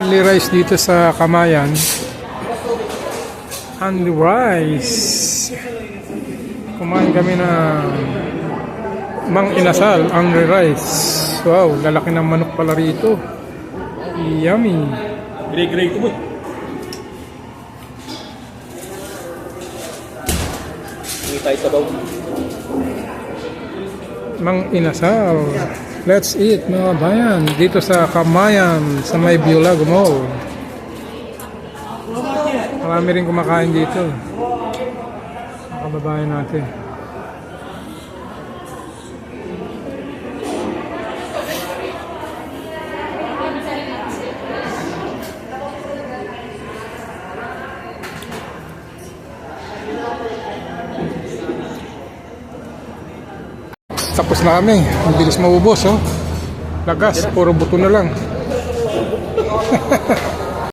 Only rice dito sa Kamayan. Only rice. Kumain kami na Mang Inasal, only rice. Wow, lalaki ng manok pala rito. Yummy. Gray-gray ito mo. Hindi tayo sabaw. Mang Inasal. Let's eat mga bayan. Dito sa Kamayan, sa may Biolago Mall. Marami rin kumakain dito. Mga kababayan natin. Tapos na kami. Ang bilis maubos, oh. Lagas, puro buto na lang.